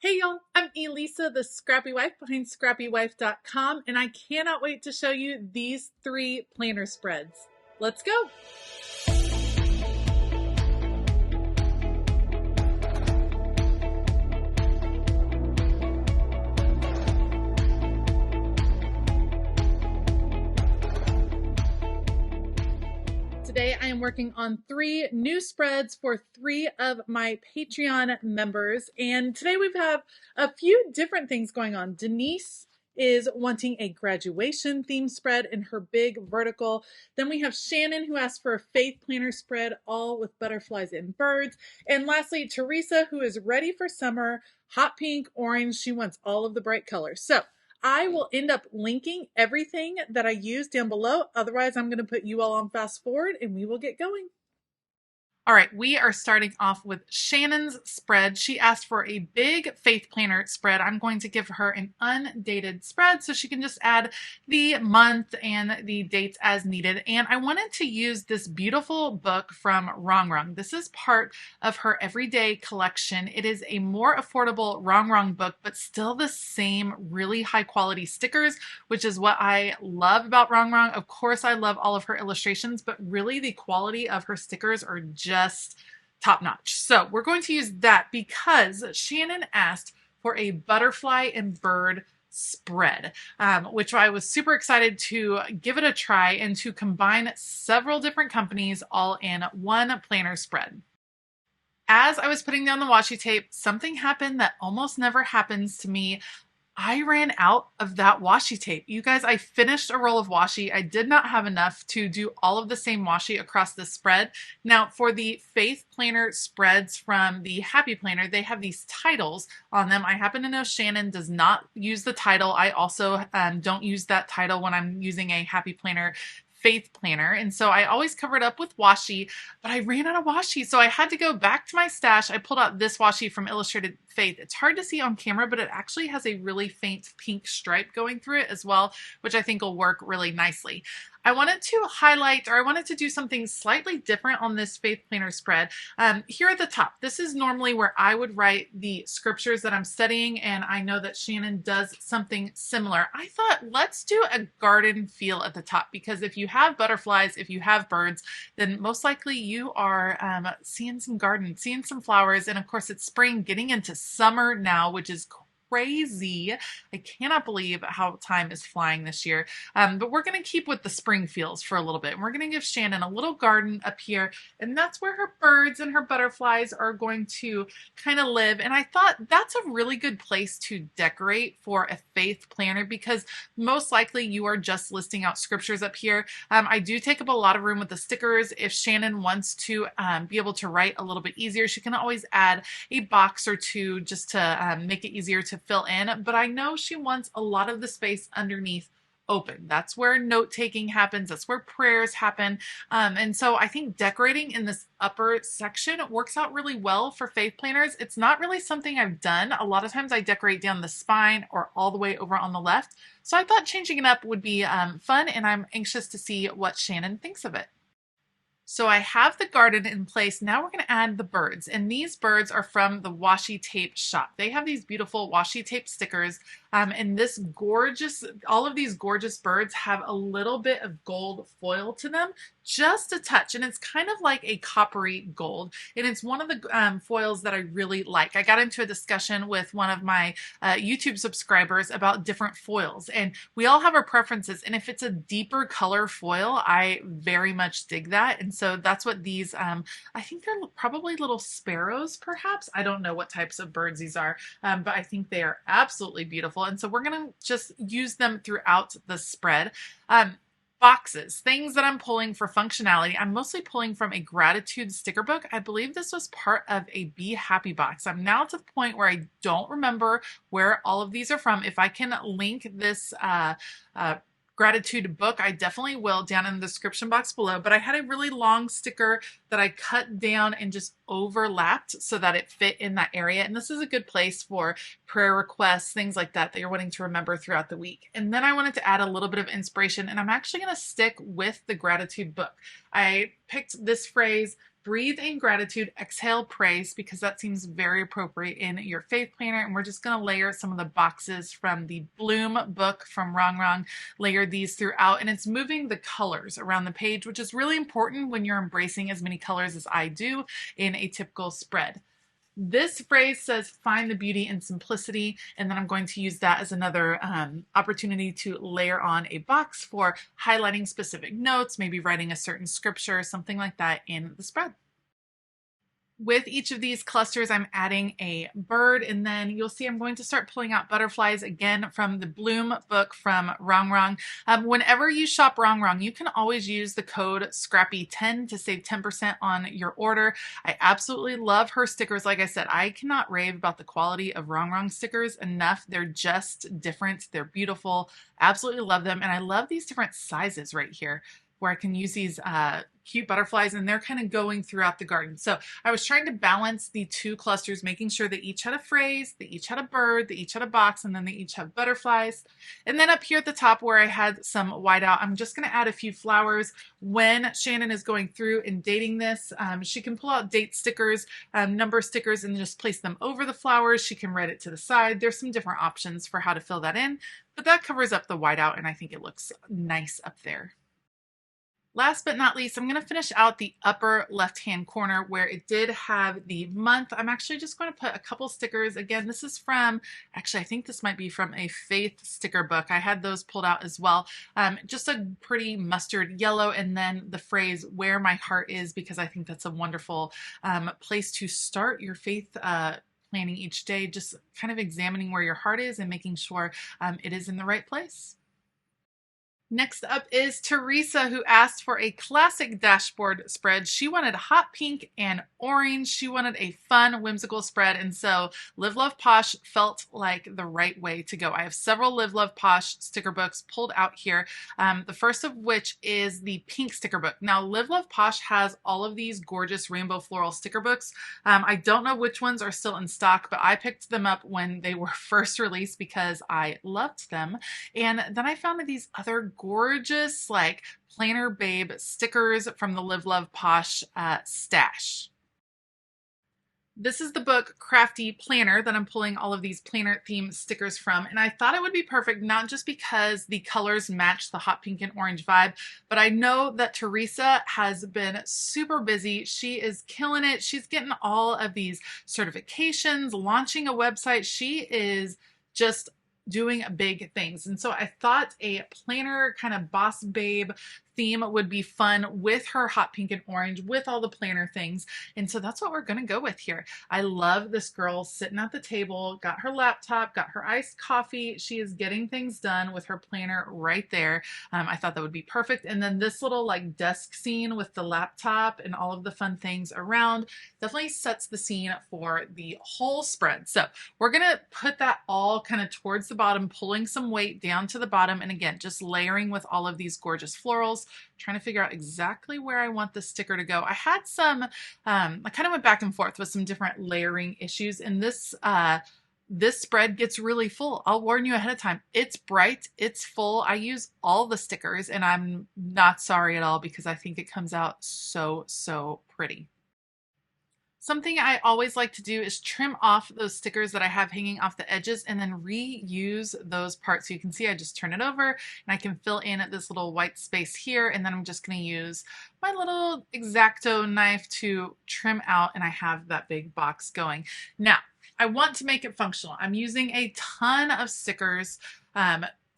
Hey y'all, I'm Elisa, the Scrappy Wife behind ScrappyWife.com, and I cannot wait to show you these 3 planner spreads. Let's go! Today I am working on 3 new spreads for 3 of my Patreon members, and today we have a few different things going on. Denise is wanting a graduation theme spread in her big vertical. Then we have Shannon, who asked for a faith planner spread, all with butterflies and birds. And lastly, Teresa, who is ready for summer, hot pink, orange. She wants all of the bright colors. So I will end up linking everything that I use down below. Otherwise, I'm going to put you all on fast forward and we will get going. All right, we are starting off with Shannon's spread. She asked for a big faith planner spread. I'm going to give her an undated spread so she can just add the month and the dates as needed. And I wanted to use this beautiful book from Wrong Wrong. This is part of her everyday collection. It is a more affordable Wrong Wrong book, but still the same really high quality stickers, which is what I love about Wrong Wrong. Of course, I love all of her illustrations, but really the quality of her stickers are just top notch. So we're going to use that because Shannon asked for a butterfly and bird spread, which I was super excited to give it a try and to combine several different companies all in one planner spread. As I was putting down the washi tape, something happened that almost never happens to me. I ran out of that washi tape. You guys, I finished a roll of washi. I did not have enough to do all of the same washi across the spread. Now, for the Faith Planner spreads from the Happy Planner, they have these titles on them. I happen to know Shannon does not use the title. I also don't use that title when I'm using a Happy Planner Faith Planner, and so I always cover it up with washi, but I ran out of washi, so I had to go back to my stash. I pulled out this washi from Illustrated Faith. It's hard to see on camera, but it actually has a really faint pink stripe going through it as well, which I think will work really nicely. I wanted to highlight, or I wanted to do something slightly different on this Faith Planner spread. Here at the top, this is normally where I would write the scriptures that I'm studying, and I know that Shannon does something similar. I thought, let's do a garden feel at the top, because if you have butterflies, if you have birds, then most likely you are seeing some garden, seeing some flowers, and of course it's spring, getting into summer now, which is crazy. I cannot believe how time is flying this year. But we're going to keep with the spring feels for a little bit. And we're going to give Shannon a little garden up here. And that's where her birds and her butterflies are going to kind of live. And I thought that's a really good place to decorate for a faith planner because most likely you are just listing out scriptures up here. I do take up a lot of room with the stickers. If Shannon wants to be able to write a little bit easier, she can always add a box or two just to make it easier to fill in, but I know she wants a lot of the space underneath open. That's where note taking happens. That's where prayers happen. And so I think decorating in this upper section works out really well for faith planners. It's not really something I've done. A lot of times I decorate down the spine or all the way over on the left. So I thought changing it up would be fun, and I'm anxious to see what Shannon thinks of it. So I have the garden in place. Now we're going to add the birds. And these birds are from the washi tape shop. They have these beautiful washi tape stickers. And this gorgeous, all of these gorgeous birds have a little bit of gold foil to them, just a touch. And it's kind of like a coppery gold. And it's one of the foils that I really like. I got into a discussion with one of my YouTube subscribers about different foils. And we all have our preferences. And if it's a deeper color foil, I very much dig that. And so that's what these, I think they're probably little sparrows, perhaps. I don't know what types of birds these are, but I think they are absolutely beautiful. And so we're going to just use them throughout the spread. Boxes, things that I'm pulling for functionality. I'm mostly pulling from a gratitude sticker book. I believe this was part of a Be Happy box. I'm now to the point where I don't remember where all of these are from. If I can link this gratitude book, I definitely will down in the description box below, but I had a really long sticker that I cut down and just overlapped so that it fit in that area. And this is a good place for prayer requests, things like that you're wanting to remember throughout the week. And then I wanted to add a little bit of inspiration, and I'm actually going to stick with the gratitude book. I picked this phrase, breathe in gratitude, exhale praise, because that seems very appropriate in your faith planner. And we're just going to layer some of the boxes from the Bloom book from Wrong Wrong, layer these throughout, and it's moving the colors around the page, which is really important when you're embracing as many colors as I do in a typical spread. This phrase says, find the beauty in simplicity, and then I'm going to use that as another opportunity to layer on a box for highlighting specific notes, maybe writing a certain scripture, something like that in the spread. With each of these clusters, I'm adding a bird, and then you'll see I'm going to start pulling out butterflies again from the Bloom book from Wrong Wrong. Whenever you shop Wrong Wrong, you can always use the code SCRAPPY10 to save 10% on your order. I absolutely love her stickers. Like I said, I cannot rave about the quality of Wrong Wrong stickers enough. They're just different. They're beautiful. Absolutely love them. And I love these different sizes right here, where I can use these cute butterflies, and they're kind of going throughout the garden. So I was trying to balance the two clusters, making sure they each had a phrase, they each had a bird, they each had a box, and then they each have butterflies. And then up here at the top where I had some whiteout, I'm just going to add a few flowers. When Shannon is going through and dating this, she can pull out date stickers, number stickers, and just place them over the flowers. She can write it to the side. There's some different options for how to fill that in, but that covers up the whiteout, and I think it looks nice up there. Last but not least, I'm going to finish out the upper left-hand corner where it did have the month. I'm actually just going to put a couple stickers. Again, this is from, actually, I think this might be from a faith sticker book. I had those pulled out as well. Just a pretty mustard yellow, and then the phrase, where my heart is, because I think that's a wonderful place to start your faith planning each day, just kind of examining where your heart is and making sure it is in the right place. Next up is Teresa, who asked for a classic dashboard spread. She wanted hot pink and orange. She wanted a fun, whimsical spread, and so Live Love Posh felt like the right way to go. I have several Live Love Posh sticker books pulled out here, the first of which is the pink sticker book. Now, Live Love Posh has all of these gorgeous rainbow floral sticker books. I don't know which ones are still in stock, but I picked them up when they were first released because I loved them. And then I found these other gorgeous like planner babe stickers from the Live Love Posh stash. This is the book Crafty Planner that I'm pulling all of these planner theme stickers from, and I thought it would be perfect not just because the colors match the hot pink and orange vibe, but I know that Teresa has been super busy. She is killing it. She's getting all of these certifications, launching a website. She is just doing big things. And so I thought a planner kind of boss babe theme would be fun with her hot pink and orange, with all the planner things. And so that's what we're going to go with here. I love this girl sitting at the table, got her laptop, got her iced coffee. She is getting things done with her planner right there. I thought that would be perfect. And then this little like desk scene with the laptop and all of the fun things around definitely sets the scene for the whole spread. So we're going to put that all kind of towards the bottom, pulling some weight down to the bottom. And again, just layering with all of these gorgeous florals, trying to figure out exactly where I want the sticker to go. I had some, I kind of went back and forth with some different layering issues, and this spread gets really full. I'll warn you ahead of time. It's bright, it's full. I use all the stickers, and I'm not sorry at all because I think it comes out so, so pretty. Something I always like to do is trim off those stickers that I have hanging off the edges and then reuse those parts. So you can see I just turn it over and I can fill in this little white space here, and then I'm just going to use my little X-Acto knife to trim out, and I have that big box going. Now, I want to make it functional. I'm using a ton of stickers,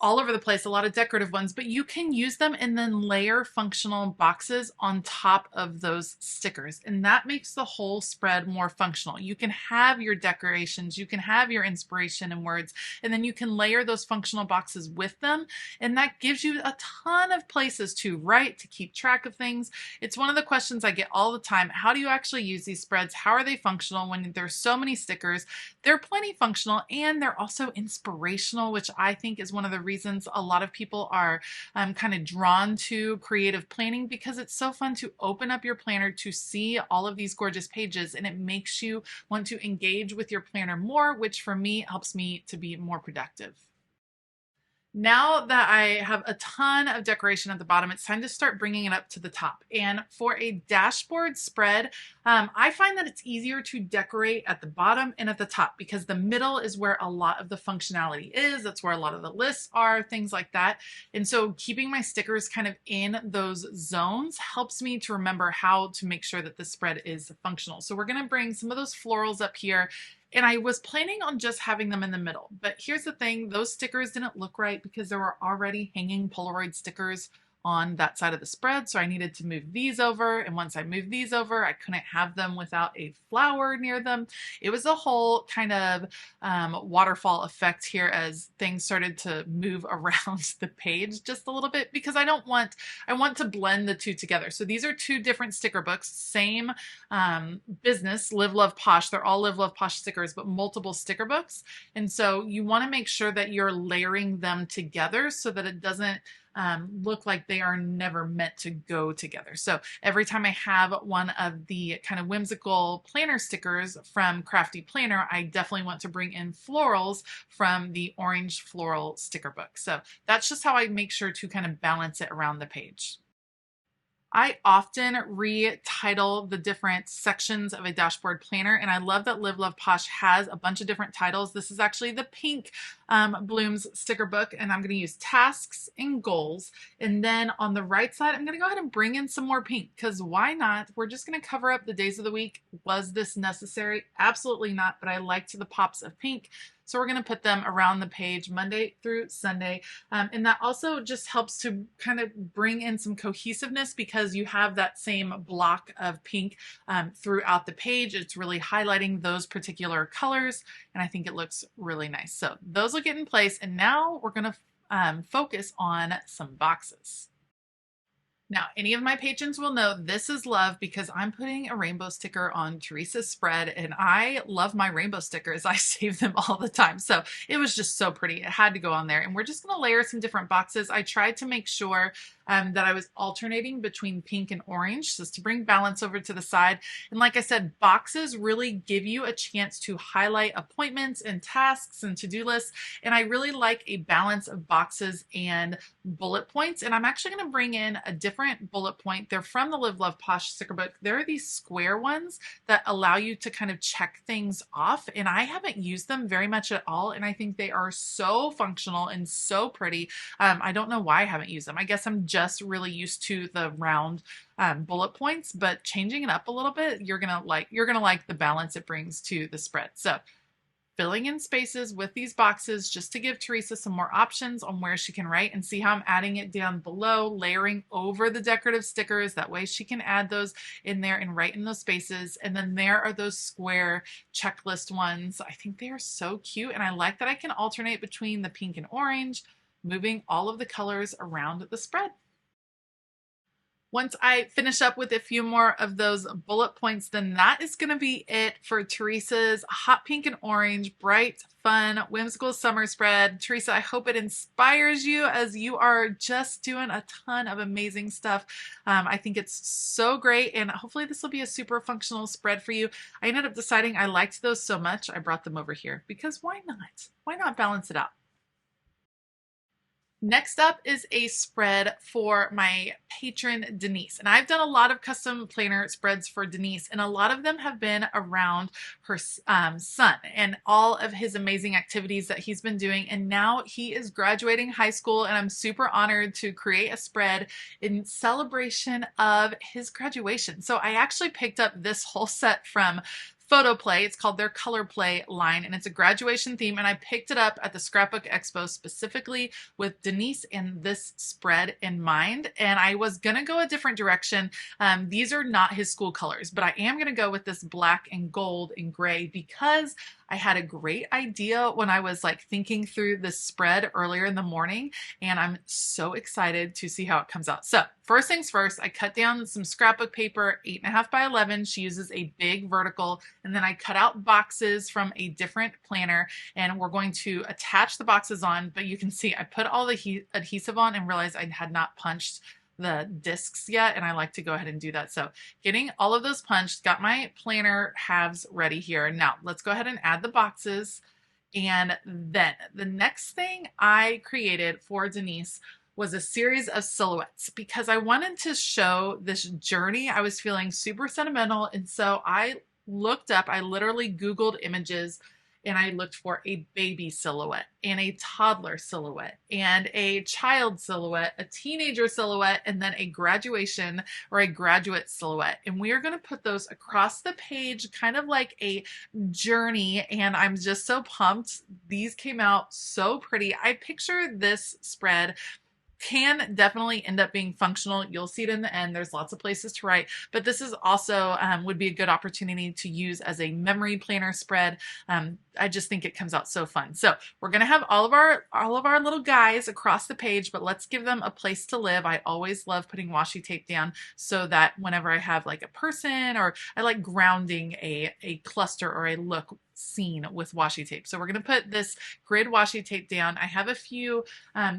all over the place, a lot of decorative ones, but you can use them and then layer functional boxes on top of those stickers. And that makes the whole spread more functional. You can have your decorations, you can have your inspiration and words, and then you can layer those functional boxes with them. And that gives you a ton of places to write, to keep track of things. It's one of the questions I get all the time. How do you actually use these spreads? How are they functional when there's so many stickers? They're plenty functional, and they're also inspirational, which I think is one of the reasons a lot of people are kind of drawn to creative planning, because it's so fun to open up your planner to see all of these gorgeous pages, and it makes you want to engage with your planner more, which for me helps me to be more productive. Now that I have a ton of decoration at the bottom, it's time to start bringing it up to the top. And for a dashboard spread, I find that it's easier to decorate at the bottom and at the top because the middle is where a lot of the functionality is. That's where a lot of the lists are, things like that. And so keeping my stickers kind of in those zones helps me to remember how to make sure that the spread is functional. So we're going to bring some of those florals up here. And I was planning on just having them in the middle, but here's the thing, those stickers didn't look right because there were already hanging Polaroid stickers on that side of the spread. So I needed to move these over. And once I moved these over, I couldn't have them without a flower near them. It was a whole kind of waterfall effect here as things started to move around the page just a little bit because I want to blend the two together. So these are two different sticker books, same business, Live, Love, Posh. They're all Live, Love, Posh stickers, but multiple sticker books. And so you want to make sure that you're layering them together so that it doesn't look like they are never meant to go together. So every time I have one of the kind of whimsical planner stickers from Crafty Planner, I definitely want to bring in florals from the orange floral sticker book. So that's just how I make sure to kind of balance it around the page. I often retitle the different sections of a dashboard planner, and I love that Live Love Posh has a bunch of different titles. This is actually the pink Blooms sticker book, and I'm going to use tasks and goals. And then on the right side, I'm going to go ahead and bring in some more pink because why not? We're just going to cover up the days of the week. Was this necessary? Absolutely not, but I liked the pops of pink. So we're going to put them around the page Monday through Sunday. And that also just helps to kind of bring in some cohesiveness because you have that same block of pink throughout the page. It's really highlighting those particular colors. And I think it looks really nice. So those will get in place. And now we're going to focus on some boxes. Now, any of my patrons will know this is love because I'm putting a rainbow sticker on Teresa's spread and I love my rainbow stickers. I save them all the time. So it was just so pretty. It had to go on there. And we're just going to layer some different boxes. I tried to make sure that I was alternating between pink and orange just to bring balance over to the side. And like I said, boxes really give you a chance to highlight appointments and tasks and to-do lists. And I really like a balance of boxes and bullet points. And I'm actually going to bring in a different bullet point. They're from the Live Love Posh sticker book. There are these square ones that allow you to kind of check things off. And I haven't used them very much at all. And I think they are so functional and so pretty. I don't know why I haven't used them. I guess I'm just really used to the round bullet points, but changing it up a little bit, you're gonna like the balance it brings to the spread. So filling in spaces with these boxes just to give Teresa some more options on where she can write, and see how I'm adding it down below, layering over the decorative stickers. That way she can add those in there and write in those spaces. And then there are those square checklist ones. I think they are so cute. And I like that I can alternate between the pink and orange, moving all of the colors around the spread. Once I finish up with a few more of those bullet points, then that is going to be it for Teresa's hot pink and orange, bright, fun, whimsical summer spread. Teresa, I hope it inspires you as you are just doing a ton of amazing stuff. I think it's so great, and hopefully this will be a super functional spread for you. I ended up deciding I liked those so much, I brought them over here because why not? Why not balance it out? Next up is a spread for my patron Denise, and I've done a lot of custom planner spreads for Denise, and a lot of them have been around her son and all of his amazing activities that he's been doing. And now he is graduating high school, and I'm super honored to create a spread in celebration of his graduation. So I actually picked up this whole set from Photo Play. It's called their Color Play line, and it's a graduation theme, and I picked it up at the Scrapbook Expo specifically with Denise and this spread in mind. And I was gonna go a different direction. These are not his school colors, but I am gonna go with this black and gold and gray because I had a great idea when I was like thinking through this spread earlier in the morning, and I'm so excited to see how it comes out. So first things first, I cut down some scrapbook paper, 8.5 by 11. She uses a big vertical, and then I cut out boxes from a different planner, and we're going to attach the boxes on. But you can see I put all the adhesive on and realized I had not punched the discs yet, and I like to go ahead and do that. So getting all of those punched, got my planner halves ready here. Now let's go ahead and add the boxes. And then the next thing I created for Denise was a series of silhouettes because I wanted to show this journey. I was feeling super sentimental. And so I literally Googled images and I looked for a baby silhouette and a toddler silhouette and a child silhouette, a teenager silhouette, and then a graduation or a graduate silhouette. And we are going to put those across the page, kind of like a journey. And I'm just so pumped. These came out so pretty. I picture this spread can definitely end up being functional. You'll see it in the end. There's lots of places to write, but this is also would be a good opportunity to use as a memory planner spread. I just think it comes out so fun. So we're gonna have all of our little guys across the page, but let's give them a place to live. I always love putting washi tape down so that whenever I have like a person, or I like grounding a cluster or a look scene with washi tape. So we're going to put this grid washi tape down. I have a few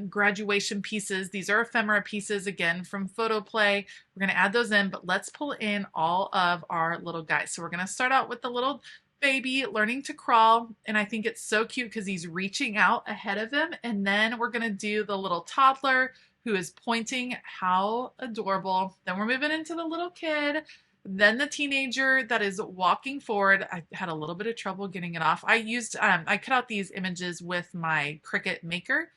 graduation pieces. These are ephemera pieces, again, from Photo Play. We're going to add those in, but let's pull in all of our little guys. So we're going to start out with the little baby learning to crawl, and I think it's so cute because he's reaching out ahead of him. And then we're going to do the little toddler who is pointing. How adorable. Then we're moving into the little kid. Then the teenager that is walking forward. I had a little bit of trouble getting it off. I cut out these images with my Cricut maker,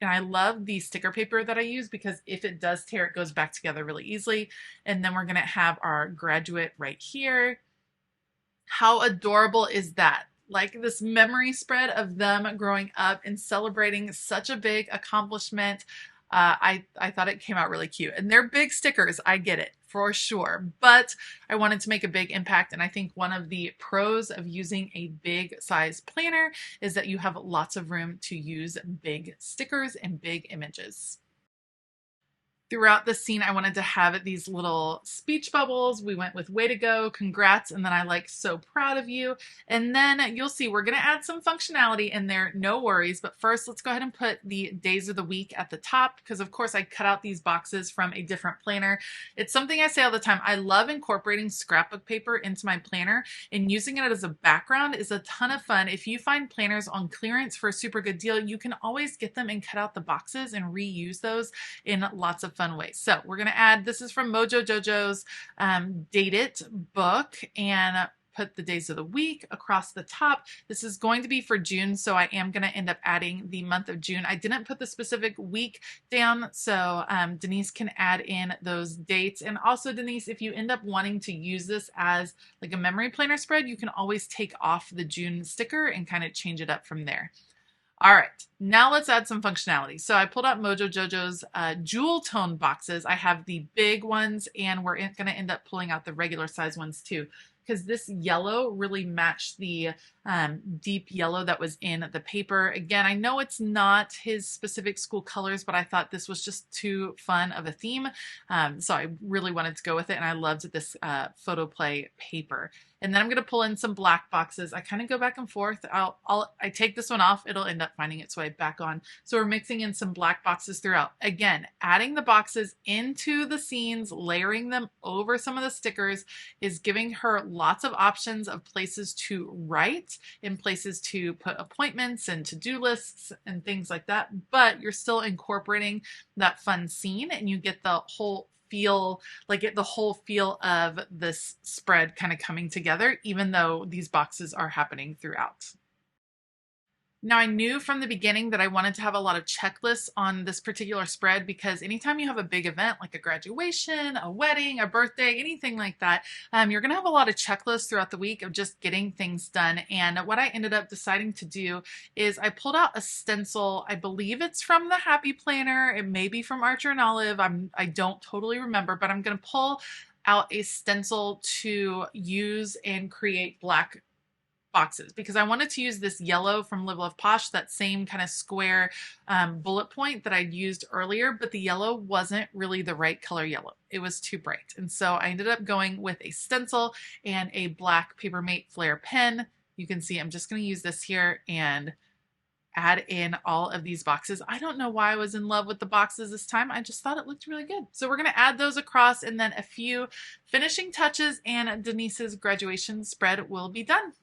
and I love the sticker paper that I use because if it does tear, it goes back together really easily. And then we're going to have our graduate right here. How adorable is that? Like this memory spread of them growing up and celebrating such a big accomplishment. I thought it came out really cute, and they're big stickers. I get it for sure, but I wanted to make a big impact. And I think one of the pros of using a big size planner is that you have lots of room to use big stickers and big images. Throughout the scene, I wanted to have these little speech bubbles. We went with way to go, congrats, and then I like so proud of you. And then you'll see we're going to add some functionality in there, no worries. But first, let's go ahead and put the days of the week at the top because, of course, I cut out these boxes from a different planner. It's something I say all the time. I love incorporating scrapbook paper into my planner, and using it as a background is a ton of fun. If you find planners on clearance for a super good deal, you can always get them and cut out the boxes and reuse those in lots of fun ways. So we're going to add, this is from Mojo Jojo's Date It book, and put the days of the week across the top. This is going to be for June, so I am going to end up adding the month of June. I didn't put the specific week down, so Denise can add in those dates. And also, Denise, if you end up wanting to use this as like a memory planner spread, you can always take off the June sticker and kind of change it up from there. All right, now let's add some functionality. So I pulled out Mojo Jojo's jewel tone boxes. I have the big ones, and we're going to end up pulling out the regular size ones too, because this yellow really matched the deep yellow that was in the paper. Again, I know it's not his specific school colors, but I thought this was just too fun of a theme. So I really wanted to go with it, and I loved this Photo Play paper. And then I'm going to pull in some black boxes. I kind of go back and forth. I take this one off. It'll end up finding its way back on. So we're mixing in some black boxes throughout. Again, adding the boxes into the scenes, layering them over some of the stickers is giving her lots of options of places to write and places to put appointments and to-do lists and things like that. But you're still incorporating that fun scene, and you get the whole feel, the whole feel of this spread kind of coming together, even though these boxes are happening throughout. Now, I knew from the beginning that I wanted to have a lot of checklists on this particular spread because anytime you have a big event like a graduation, a wedding, a birthday, anything like that, you're going to have a lot of checklists throughout the week of just getting things done. And what I ended up deciding to do is I pulled out a stencil. I believe it's from the Happy Planner. It may be from Archer and Olive. I don't totally remember, but I'm going to pull out a stencil to use and create black boxes because I wanted to use this yellow from Live Love Posh, that same kind of square bullet point that I'd used earlier, but the yellow wasn't really the right color yellow. It was too bright. And so I ended up going with a stencil and a black Papermate Flare pen. You can see I'm just going to use this here and add in all of these boxes. I don't know why I was in love with the boxes this time. I just thought it looked really good. So we're going to add those across, and then a few finishing touches, and Denise's graduation spread will be done.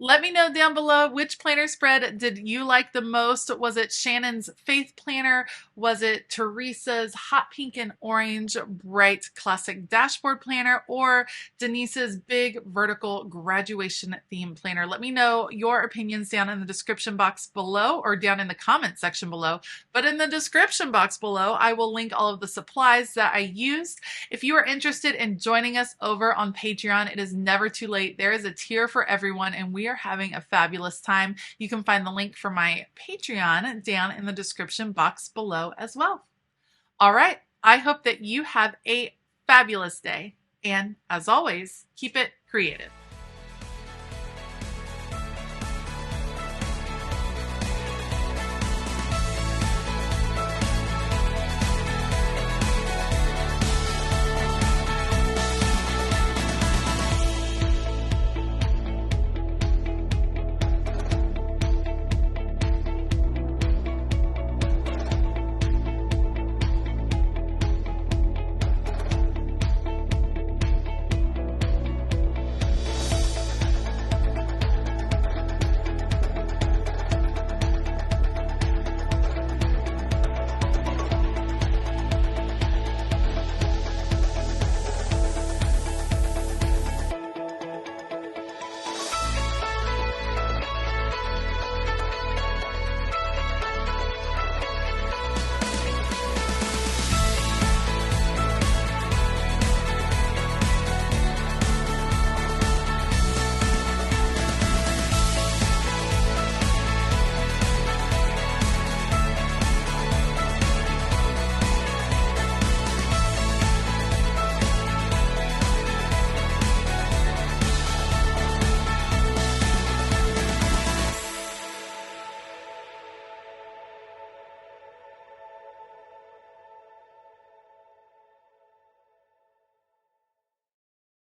Let me know down below, which planner spread did you like the most? Was it Shannon's Faith Planner? Was it Teresa's Hot Pink and Orange Bright Classic Dashboard Planner? Or Denise's Big Vertical Graduation Theme Planner? Let me know your opinions down in the description box below, or down in the comment section below. But in the description box below, I will link all of the supplies that I used. If you are interested in joining us over on Patreon, it is never too late. There is a tier for everyone, and we are having a fabulous time. You can find the link for my Patreon down in the description box below as well. All right, I hope that you have a fabulous day, and as always, keep it creative.